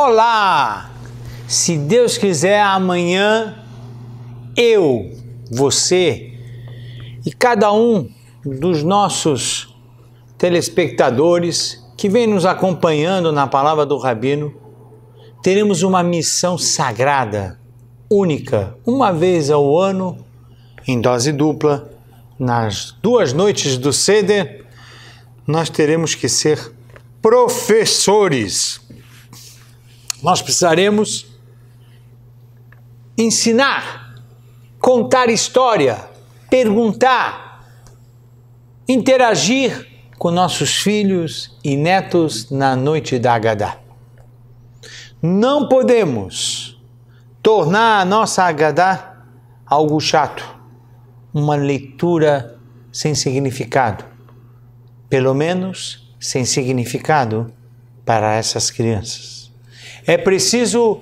Olá! Se Deus quiser, amanhã eu, você e cada um dos nossos telespectadores que vem nos acompanhando na palavra do Rabino, teremos uma missão sagrada, única, uma vez ao ano, em dose dupla, nas 2 noites do Seder, nós teremos que ser professores. Nós precisaremos ensinar, contar história, perguntar, interagir com nossos filhos e netos na noite da Agadá. Não podemos tornar a nossa Agadá algo chato, uma leitura sem significado, pelo menos sem significado para essas crianças. É preciso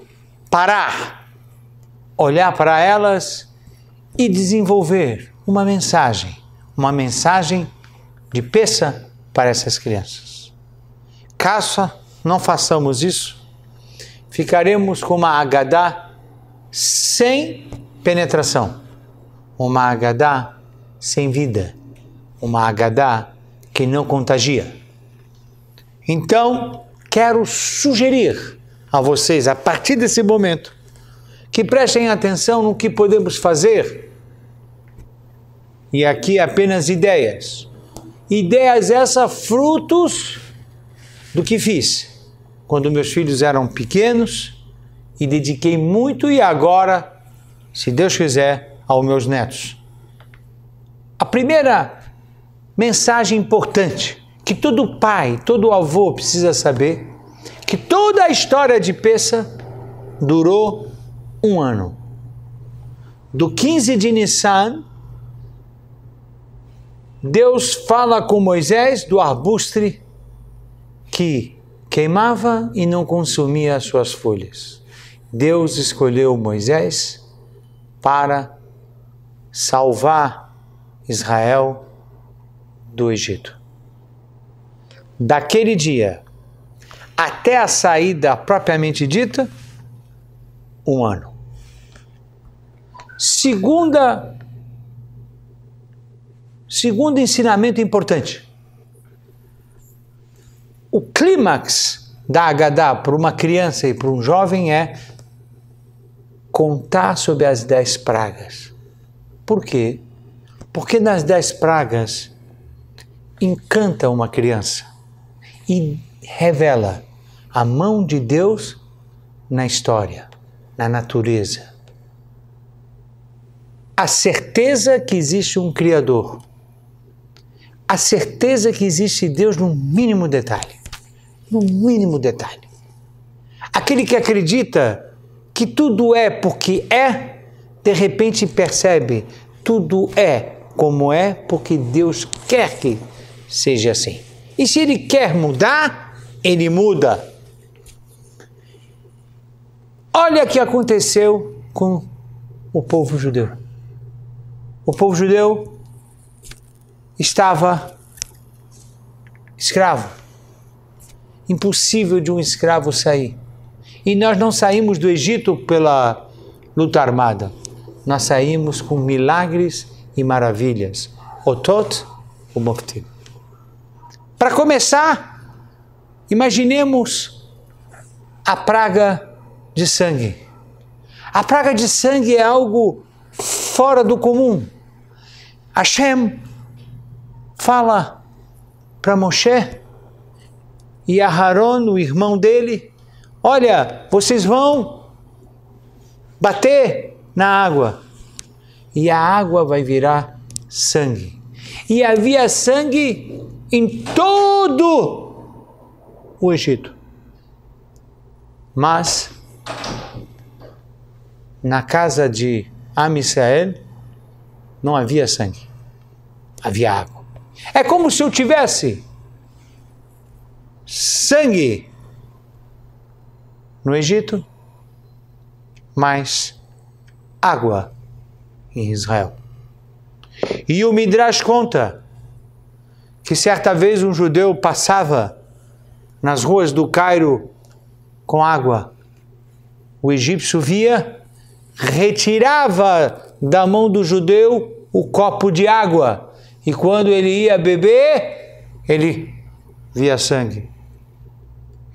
parar, olhar para elas e desenvolver uma mensagem de Pessah para essas crianças. Caso não façamos isso, ficaremos com uma Agadá sem penetração, uma Agadá sem vida, uma Agadá que não contagia. Então, quero sugerir a vocês, a partir desse momento, que prestem atenção no que podemos fazer. E aqui apenas ideias. Ideias essas frutos do que fiz quando meus filhos eram pequenos e dediquei muito e agora, se Deus quiser, aos meus netos. A primeira mensagem importante que todo pai, todo avô precisa saber, que toda a história de Pessah durou 1 ano. Do 15 de Nissan, Deus fala com Moisés do arbusto que queimava e não consumia as suas folhas. Deus escolheu Moisés para salvar Israel do Egito. Daquele dia até a saída propriamente dita, 1 ano. Segundo ensinamento importante. O clímax da Agadá para uma criança e para um jovem é contar sobre as 10 pragas. Por quê? Porque nas 10 pragas encanta uma criança e revela a mão de Deus na história, na natureza. A certeza que existe um Criador. A certeza que existe Deus no mínimo detalhe. No mínimo detalhe. Aquele que acredita que tudo é porque é, de repente percebe tudo é como é porque Deus quer que seja assim. E se Ele quer mudar, Ele muda. Olha o que aconteceu com o povo judeu. O povo judeu estava escravo. Impossível de um escravo sair. E nós não saímos do Egito pela luta armada. Nós saímos com milagres e maravilhas. Otot o Moftim. Para começar, imaginemos a praga de sangue. A praga de sangue é algo fora do comum. Hashem fala para Moshe e Aharon, o irmão dele, olha, vocês vão bater na água e a água vai virar sangue. E havia sangue em todo o Egito. Mas na casa de Am Israel não havia sangue, havia água. É como se eu tivesse sangue no Egito, mas água em Israel. E o Midrash conta que certa vez um judeu passava nas ruas do Cairo com água. O egípcio via, retirava da mão do judeu o copo de água. E quando ele ia beber, ele via sangue.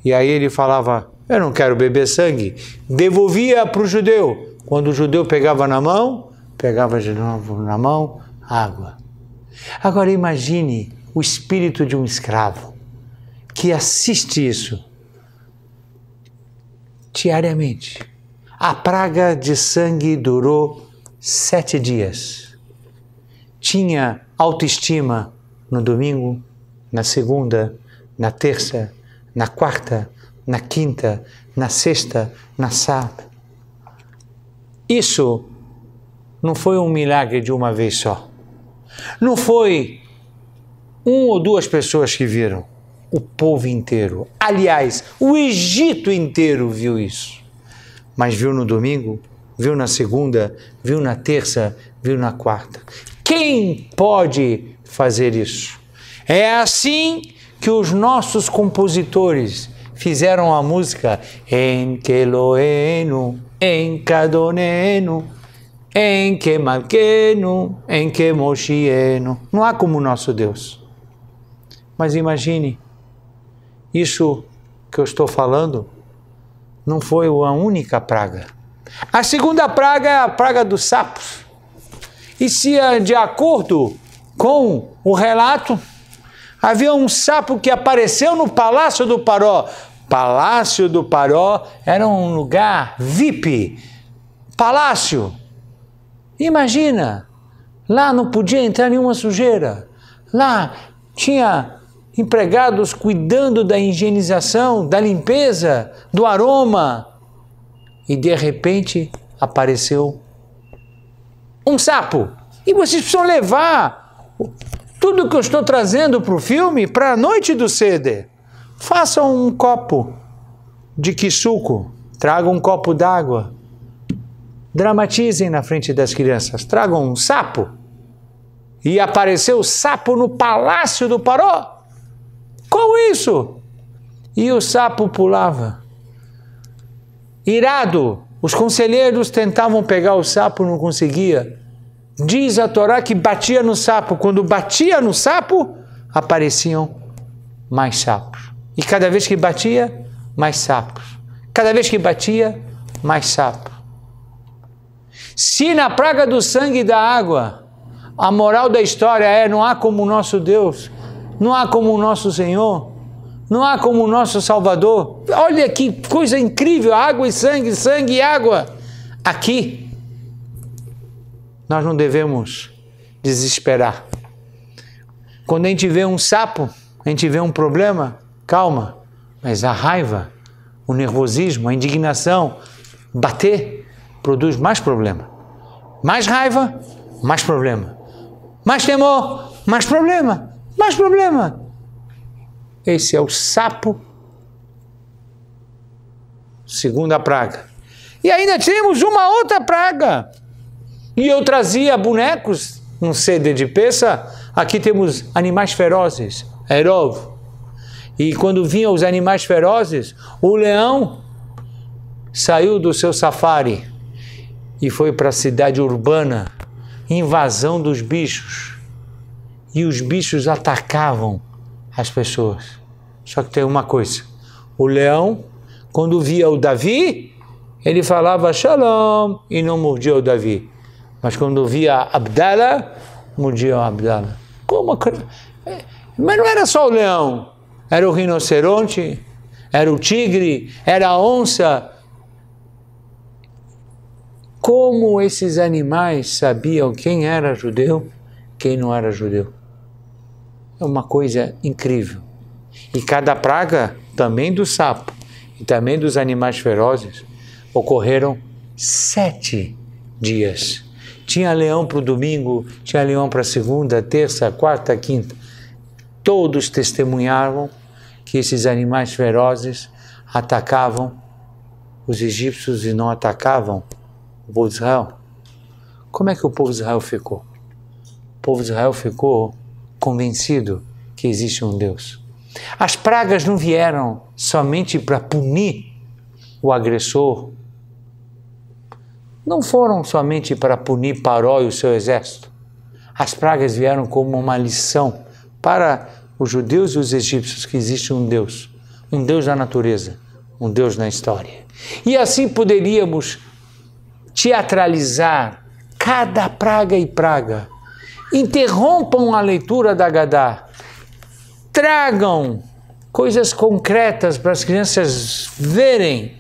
E aí ele falava, eu não quero beber sangue. Devolvia para o judeu. Quando o judeu pegava na mão, pegava de novo na mão, água. Agora imagine o espírito de um escravo que assiste isso diariamente. A praga de sangue durou 7 dias. Tinha autoestima no domingo, na segunda, na terça, na quarta, na quinta, na sexta, na sábado. Isso não foi um milagre de uma vez só. Não foi 1 ou 2 pessoas que viram. O povo inteiro. Aliás, o Egito inteiro viu isso. Mas viu no domingo, viu na segunda, viu na terça, viu na quarta. Quem pode fazer isso? É assim que os nossos compositores fizeram a música Enkeloenu, Enkadonenu, Enkemalkenu, Enkemoshienu. Não há como o nosso Deus. Mas imagine, isso que eu estou falando não foi a única praga. A segunda praga é a praga dos sapos. E se, de acordo com o relato, havia um sapo que apareceu no Palácio do Paró. Palácio do Paró era um lugar VIP. Palácio. Imagina, lá não podia entrar nenhuma sujeira. Lá tinha empregados cuidando da higienização, da limpeza, do aroma. E de repente apareceu um sapo. E vocês precisam levar tudo que eu estou trazendo para o filme para a noite do Seder. Façam um copo de quisuco, tragam um copo d'água, dramatizem na frente das crianças, tragam um sapo. E apareceu o sapo no Palácio do Paró. Como isso? E o sapo pulava. Irado, os conselheiros tentavam pegar o sapo, não conseguia. Diz a Torá que batia no sapo. Quando batia no sapo, apareciam mais sapos. E cada vez que batia, mais sapos. Cada vez que batia, mais sapos. Se na praga do sangue e da água, a moral da história é: não há como o nosso Deus, não há como o nosso Senhor, não há como o nosso Salvador. Olha que coisa incrível, água e sangue, sangue e água. Aqui, nós não devemos desesperar. Quando a gente vê um sapo, a gente vê um problema, calma. Mas a raiva, o nervosismo, a indignação, bater, produz mais problema. Mais raiva, mais problema. Mais temor, mais problema. Mais problema. Esse é o sapo, segunda praga. E ainda temos uma outra praga. E eu trazia bonecos no Seder de Pessa. Aqui temos animais ferozes, Erov. E quando vinham os animais ferozes, o leão saiu do seu safari e foi para a cidade urbana, invasão dos bichos. E os bichos atacavam as pessoas. Só que tem uma coisa, o leão, quando via o Davi, ele falava Shalom e não mordia o Davi. Mas quando via Abdala, mordia o Abdala. Como? Mas não era só o leão, era o rinoceronte, era o tigre, era a onça. Como esses animais sabiam quem era judeu, quem não era judeu? É uma coisa incrível. E cada praga, também do sapo e também dos animais ferozes, ocorreram 7 dias. Tinha leão para o domingo, tinha leão para a segunda, terça, quarta, quinta. Todos testemunhavam que esses animais ferozes atacavam os egípcios e não atacavam o povo de Israel. Como é que o povo de Israel ficou? O povo de Israel ficou convencido que existe um Deus. As pragas não vieram somente para punir o agressor, não foram somente para punir Paró e o seu exército. As pragas vieram como uma lição para os judeus e os egípcios que existe um Deus na natureza, um Deus na história. E assim poderíamos teatralizar cada praga e praga. Interrompam a leitura da Haggadah. Tragam coisas concretas para as crianças verem.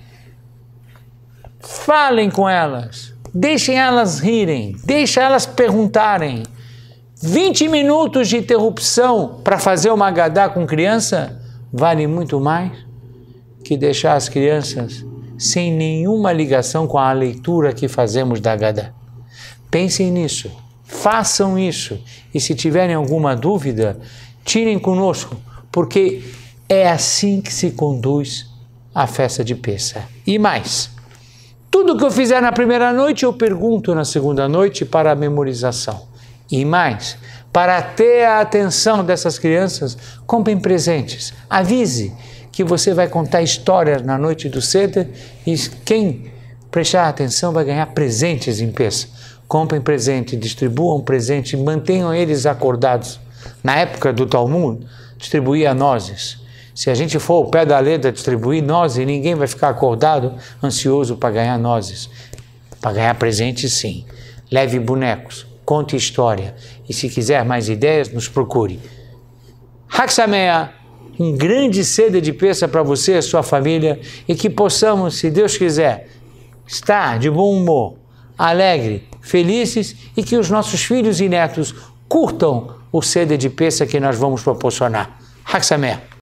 Falem com elas. Deixem elas rirem. Deixem elas perguntarem. 20 minutos de interrupção para fazer uma Haggadah com criança vale muito mais que deixar as crianças sem nenhuma ligação com a leitura que fazemos da Haggadah. Pensem nisso, façam isso, e se tiverem alguma dúvida, tirem conosco, porque é assim que se conduz a festa de Pêssar. E mais, tudo que eu fizer na primeira noite, eu pergunto na segunda noite para a memorização. E mais, para ter a atenção dessas crianças, comprem presentes, avise que você vai contar histórias na noite do Seder e quem prestar atenção vai ganhar presentes em Pêssar. Comprem presente, distribuam presente, mantenham eles acordados. Na época do Talmud, distribuía nozes. Se a gente for ao pé da letra distribuir nozes, ninguém vai ficar acordado, ansioso para ganhar nozes. Para ganhar presente, sim. Leve bonecos, conte história. E se quiser mais ideias, nos procure. Hag Sameach! Um grande Seder de Pêssar para você e a sua família, e que possamos, se Deus quiser, estar de bom humor, alegre, felizes, e que os nossos filhos e netos curtam o Seder de Pêssar que nós vamos proporcionar. Hag Sameach!